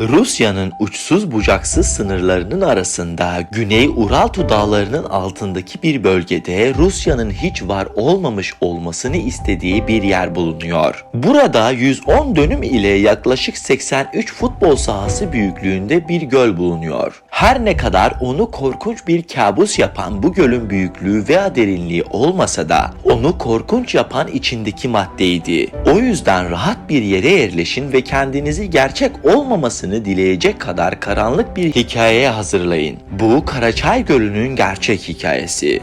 Rusya'nın uçsuz bucaksız sınırlarının arasında Güney Ural Dağları'nın altındaki bir bölgede Rusya'nın hiç var olmamış olmasını istediği bir yer bulunuyor. Burada 110 dönüm ile yaklaşık 83 futbol sahası büyüklüğünde bir göl bulunuyor. Her ne kadar onu korkunç bir kabus yapan bu gölün büyüklüğü veya derinliği olmasa da onu korkunç yapan içindeki maddeydi. O yüzden rahat bir yere yerleşin ve kendinizi gerçek olmamasını dileyecek kadar karanlık bir hikayeye hazırlayın. Bu Karaçay Gölü'nün gerçek hikayesi.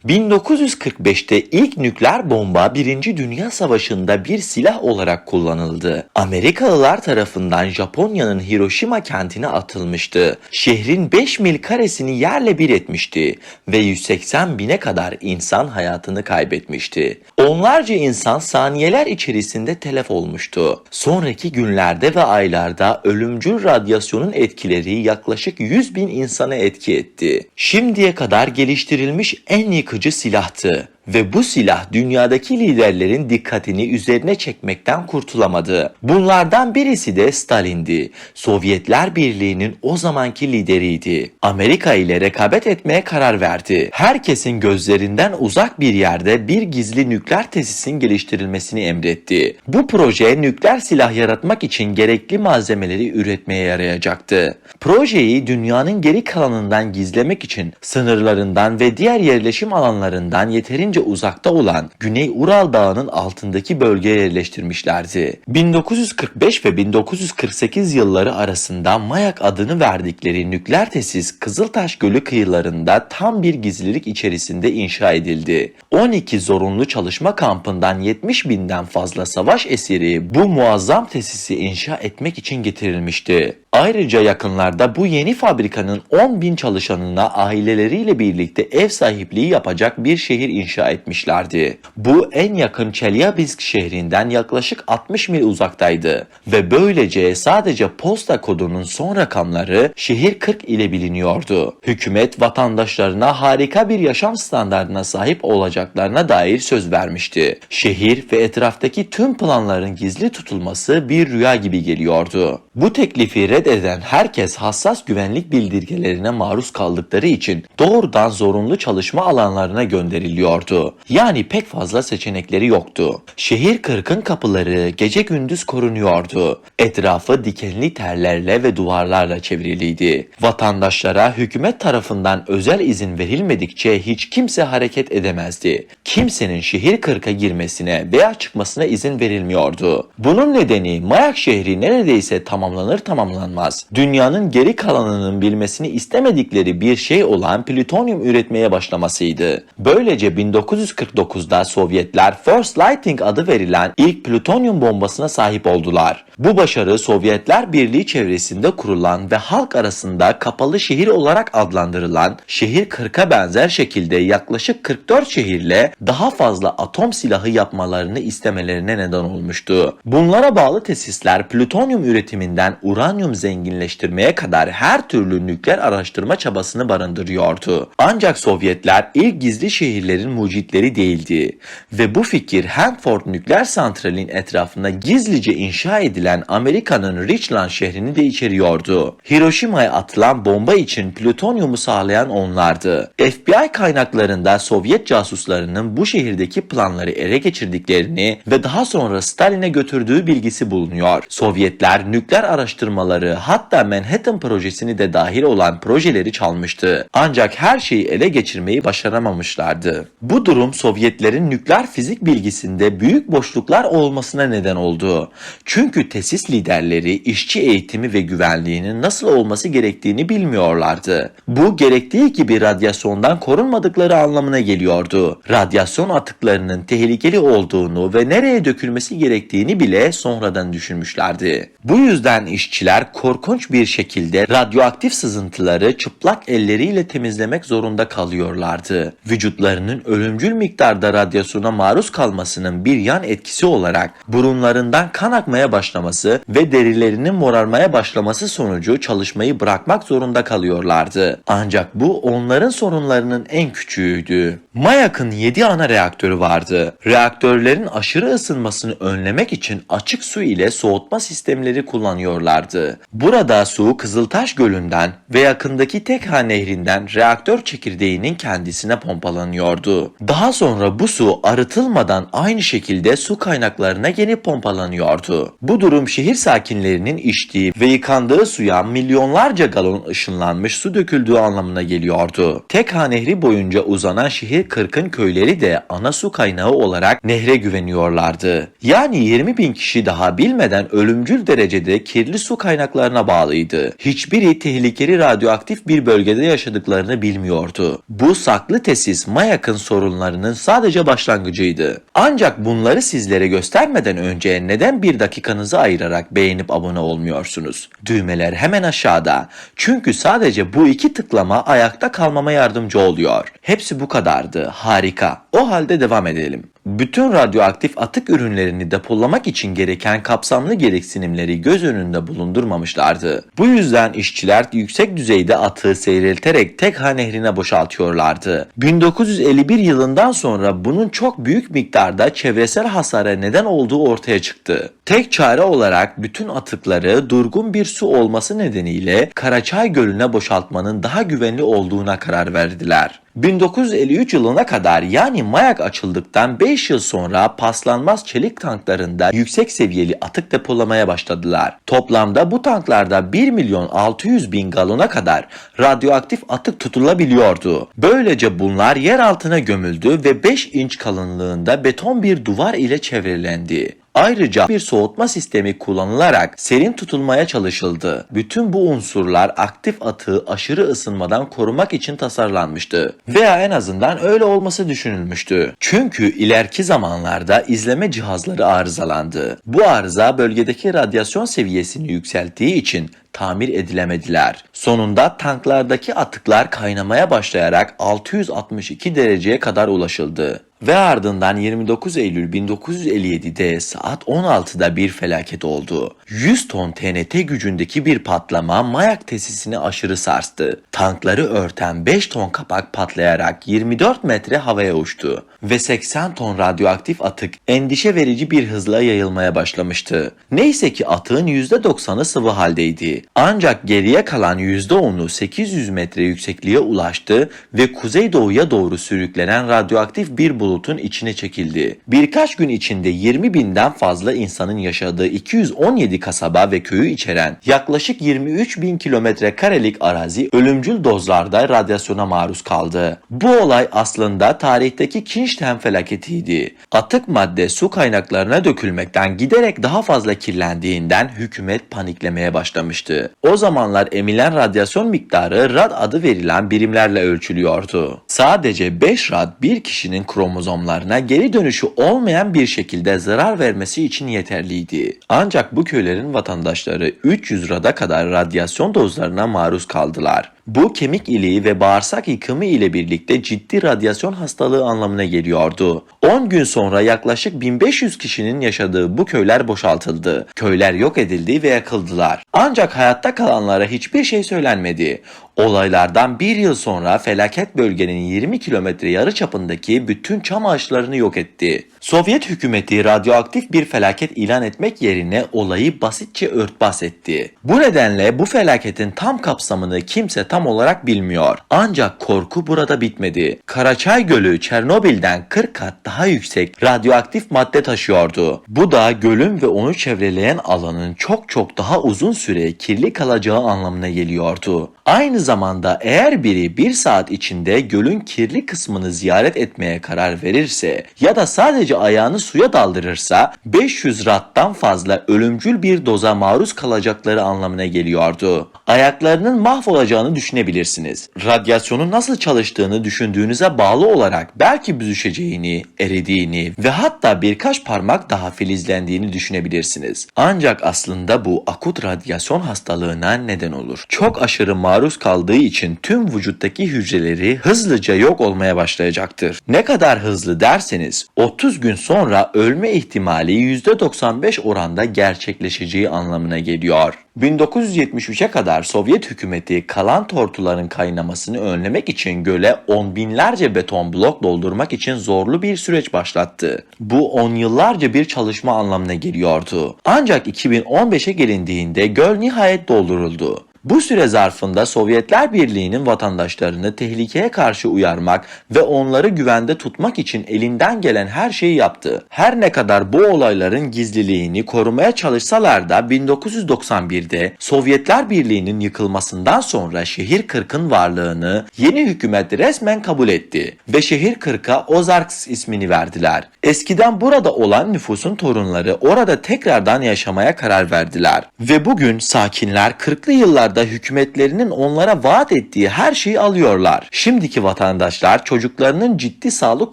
...1945'te ilk nükleer bomba 1. Dünya Savaşı'nda bir silah olarak kullanıldı. Amerikalılar tarafından Japonya'nın Hiroşima kentine atılmıştı. Şehrin 5 mil karesini yerle bir etmişti ve 180 bine kadar insan hayatını kaybetmişti. Onlarca insan saniyeler içerisinde telef olmuştu. Sonraki günlerde ve aylarda ölümcül radyasyonun etkileri yaklaşık 100 bin insana etki etti. Şimdiye kadar geliştirilmiş en yıkıcı silahtı ve bu silah dünyadaki liderlerin dikkatini üzerine çekmekten kurtulamadı. Bunlardan birisi de Stalin'di. Sovyetler Birliği'nin o zamanki lideriydi. Amerika ile rekabet etmeye karar verdi. Herkesin gözlerinden uzak bir yerde bir gizli nükleer tesisin geliştirilmesini emretti. Bu proje nükleer silah yaratmak için gerekli malzemeleri üretmeye yarayacaktı. Projeyi dünyanın geri kalanından gizlemek için sınırlarından ve diğer yerleşim alanlarından yeterince uzakta olan Güney Ural Dağı'nın altındaki bölgeye yerleştirmişlerdi. 1945 ve 1948 yılları arasında Mayak adını verdikleri nükleer tesis Kızıltaş Gölü kıyılarında tam bir gizlilik içerisinde inşa edildi. 12 zorunlu çalışma kampından 70 binden fazla savaş esiri bu muazzam tesisi inşa etmek için getirilmişti. Ayrıca yakınlarda bu yeni fabrikanın 10 bin çalışanına aileleriyle birlikte ev sahipliği yapacak bir şehir inşa etmişlerdi. Bu en yakın Çelyabinsk şehrinden yaklaşık 60 mil uzaktaydı ve böylece sadece posta kodunun son rakamları şehir 40 ile biliniyordu. Hükümet vatandaşlarına harika bir yaşam standardına sahip olacaklarına dair söz vermişti. Şehir ve etraftaki tüm planların gizli tutulması bir rüya gibi geliyordu. Bu teklifi reddeden herkes hassas güvenlik bildirgelerine maruz kaldıkları için doğrudan zorunlu çalışma alanlarına gönderiliyordu. Yani pek fazla seçenekleri yoktu. Şehir 40'ın kapıları gece gündüz korunuyordu. Etrafı dikenli tellerle ve duvarlarla çevriliydi. Vatandaşlara hükümet tarafından özel izin verilmedikçe hiç kimse hareket edemezdi. Kimsenin şehir 40'a girmesine veya çıkmasına izin verilmiyordu. Bunun nedeni Mayak şehri neredeyse tamamlanır tamamlanmaz dünyanın geri kalanının bilmesini istemedikleri bir şey olan plütonyum üretmeye başlamasıydı. Böylece 1949'da Sovyetler First Lighting adı verilen ilk plütonyum bombasına sahip oldular. Bu başarı Sovyetler Birliği çevresinde kurulan ve halk arasında kapalı şehir olarak adlandırılan şehir 40'a benzer şekilde yaklaşık 44 şehirle daha fazla atom silahı yapmalarını istemelerine neden olmuştu. Bunlara bağlı tesisler plütonyum üretiminden uranyum zenginleştirmeye kadar her türlü nükleer araştırma çabasını barındırıyordu. Ancak Sovyetler ilk gizli şehirlerin mucitleri değildi ve bu fikir Hanford nükleer santralin etrafına gizlice inşa edilen Amerika'nın Richland şehrini de içeriyordu. Hiroşima'ya atılan bomba için plütonyumu sağlayan onlardı. FBI kaynaklarında Sovyet casuslarının bu şehirdeki planları ele geçirdiklerini ve daha sonra Stalin'e götürdüğü bilgisi bulunuyor. Sovyetler nükleer araştırmaları hatta Manhattan projesini de dahil olan projeleri çalmıştı. Ancak her şeyi ele geçirmeyi başaramamışlardı. Bu durum Sovyetlerin nükleer fizik bilgisinde büyük boşluklar olmasına neden oldu. Çünkü tesis liderleri işçi eğitimi ve güvenliğinin nasıl olması gerektiğini bilmiyorlardı. Bu gerektiği gibi radyasyondan korunmadıkları anlamına geliyordu. radyasyon atıklarının tehlikeli olduğunu ve nereye dökülmesi gerektiğini bile sonradan düşünmüşlerdi. Bu yüzden işçiler korkunç bir şekilde radyoaktif sızıntıları çıplak elleriyle temizlemek zorunda kalıyorlardı. Vücutlarının ölümcül miktarda radyasyona maruz kalmasının bir yan etkisi olarak burunlarından kan akmaya başlaması ve derilerinin morarmaya başlaması sonucu çalışmayı bırakmak zorunda kalıyorlardı. Ancak bu onların sorunlarının en küçüğüydü. MAYAK'ın 7 ana reaktörü vardı. Reaktörlerin aşırı ısınmasını önlemek için açık su ile soğutma sistemleri kullanıyorlardı. Burada su Kızıltaş Gölü'nden ve yakındaki Tekha Nehri'nden reaktör çekirdeğinin kendisine pompalanıyordu. Daha sonra bu su arıtılmadan aynı şekilde su kaynaklarına geri pompalanıyordu. Bu durum şehir sakinlerinin içtiği ve yıkandığı suya milyonlarca galon ışınlanmış su döküldüğü anlamına geliyordu. Tekha Nehri boyunca uzanan şehir 40'ın köyleri de ana su kaynağı olarak nehre güveniyorlardı. Yani 20.000 kişi daha bilmeden ölümcül derecede kirli su kaynaklarına bağlıydı. Hiçbiri tehlikeli radyoaktif bir bölgede yaşadıklarını bilmiyordu. Bu saklı tesis MAYAK'ın sorunlarının sadece başlangıcıydı. Ancak bunları sizlere göstermeden önce neden bir dakikanızı ayırarak beğenip abone olmuyorsunuz? Düğmeler hemen aşağıda. Çünkü sadece bu iki tıklama ayakta kalmama yardımcı oluyor. Hepsi bu kadardı. Harika. O halde devam edelim. Bütün radyoaktif atık ürünlerini depolamak için gereken kapsamlı gereksinimleri göz önünde bulundurmamışlardı. Bu yüzden işçiler yüksek düzeyde atığı seyrelterek Tekha Nehri'ne boşaltıyorlardı. 1951 yılından sonra bunun çok büyük miktarda çevresel hasara neden olduğu ortaya çıktı. Tek çare olarak bütün atıkları durgun bir su olması nedeniyle Karaçay Gölü'ne boşaltmanın daha güvenli olduğuna karar verdiler. 1953 yılına kadar yani MAYAK açıldıktan 5 yıl sonra paslanmaz çelik tanklarında yüksek seviyeli atık depolamaya başladılar. Toplamda bu tanklarda 1.600.000 galona kadar radyoaktif atık tutulabiliyordu. Böylece bunlar yer altına gömüldü ve 5 inç kalınlığında beton bir duvar ile çevrelendi. Ayrıca bir soğutma sistemi kullanılarak serin tutulmaya çalışıldı. Bütün bu unsurlar aktif atığı aşırı ısınmadan korumak için tasarlanmıştı. Veya en azından öyle olması düşünülmüştü. Çünkü ileriki zamanlarda izleme cihazları arızalandı. Bu arıza bölgedeki radyasyon seviyesini yükselttiği için tamir edilemediler. Sonunda tanklardaki atıklar kaynamaya başlayarak 662 dereceye kadar ulaşıldı. Ve ardından 29 Eylül 1957'de saat 16'da bir felaket oldu. 100 ton TNT gücündeki bir patlama MAYAK tesisini aşırı sarstı. Tankları örten 5 ton kapak patlayarak 24 metre havaya uçtu. Ve 80 ton radyoaktif atık endişe verici bir hızla yayılmaya başlamıştı. Neyse ki atığın %90'ı sıvı haldeydi. Ancak geriye kalan %10'u 800 metre yüksekliğe ulaştı ve kuzeydoğuya doğru sürüklenen radyoaktif bir bulutun içine çekildi. Birkaç gün içinde 20.000'den fazla insanın yaşadığı 217 kasaba ve köyü içeren yaklaşık 23.000 kilometre karelik arazi ölümcül dozlarda radyasyona maruz kaldı. Bu olay aslında tarihteki Kinşten felaketiydi. Atık madde su kaynaklarına dökülmekten giderek daha fazla kirlendiğinden hükümet paniklemeye başlamıştı. O zamanlar emilen radyasyon miktarı rad adı verilen birimlerle ölçülüyordu. Sadece 5 rad bir kişinin kromozomlarına geri dönüşü olmayan bir şekilde zarar vermesi için yeterliydi. Ancak bu köylerin vatandaşları 300 rada kadar radyasyon dozlarına maruz kaldılar. Bu kemik iliği ve bağırsak yıkımı ile birlikte ciddi radyasyon hastalığı anlamına geliyordu. 10 gün sonra yaklaşık 1500 kişinin yaşadığı bu köyler boşaltıldı. Köyler yok edildi ve yakıldılar. Ancak hayatta kalanlara hiçbir şey söylenmedi. Olaylardan bir yıl sonra felaket bölgenin 20 kilometre yarıçapındaki bütün çam ağaçlarını yok etti. Sovyet hükümeti radyoaktif bir felaket ilan etmek yerine olayı basitçe örtbas etti. Bu nedenle bu felaketin tam kapsamını kimse tam olarak bilmiyor. Ancak korku burada bitmedi. Karaçay Gölü Çernobil'den 40 kat daha yüksek radyoaktif madde taşıyordu. Bu da gölün ve onu çevreleyen alanın çok daha uzun süre kirli kalacağı anlamına geliyordu. Aynı zamanda eğer biri 1 saat içinde gölün kirli kısmını ziyaret etmeye karar verirse ya da sadece ayağını suya daldırırsa 500 rattan fazla ölümcül bir doza maruz kalacakları anlamına geliyordu. Ayaklarının mahvolacağını düşünebilirsiniz. Radyasyonun nasıl çalıştığını düşündüğünüze bağlı olarak belki büzüşeceğini, eridiğini ve hatta birkaç parmak daha filizlendiğini düşünebilirsiniz. Ancak aslında bu akut radyasyon hastalığına neden olur. Çok aşırı maruz kaldığı için tüm vücuttaki hücreleri hızlıca yok olmaya başlayacaktır. Ne kadar hızlı derseniz 30 gün sonra ölme ihtimali %95 oranda gerçekleşeceği anlamına geliyor. 1973'e kadar Sovyet hükümeti kalan tortuların kaynamasını önlemek için göle on binlerce beton blok doldurmak için zorlu bir süreç başlattı. Bu 10 yıllarca bir çalışma anlamına geliyordu. Ancak 2015'e gelindiğinde göl nihayet dolduruldu. Bu süre zarfında Sovyetler Birliği'nin vatandaşlarını tehlikeye karşı uyarmak ve onları güvende tutmak için elinden gelen her şeyi yaptı. Her ne kadar bu olayların gizliliğini korumaya çalışsalar da 1991'de Sovyetler Birliği'nin yıkılmasından sonra şehir 40'ın varlığını yeni hükümet resmen kabul etti ve şehir 40'a Ozarks ismini verdiler. Eskiden burada olan nüfusun torunları orada tekrardan yaşamaya karar verdiler ve bugün sakinler 40'lı yıllarda hükümetlerinin onlara vaat ettiği her şeyi alıyorlar. Şimdiki vatandaşlar çocuklarının ciddi sağlık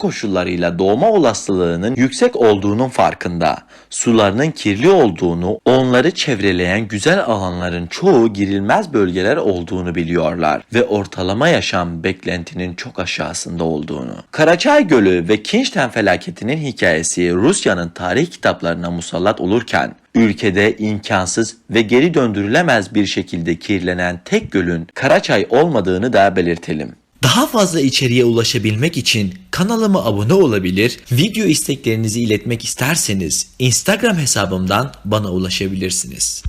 koşullarıyla doğma olasılığının yüksek olduğunun farkında. Sularının kirli olduğunu, onları çevreleyen güzel alanların çoğu girilmez bölgeler olduğunu biliyorlar ve ortalama yaşam beklentinin çok aşağısında olduğunu. Karaçay Gölü ve Kinşten felaketinin hikayesi Rusya'nın tarih kitaplarına musallat olurken, ülkede imkansız ve geri döndürülemez bir şekilde kirlenen tek gölün Karaçay olmadığını da belirtelim. Daha fazla içeriğe ulaşabilmek için kanalıma abone olabilir, video isteklerinizi iletmek isterseniz Instagram hesabımdan bana ulaşabilirsiniz.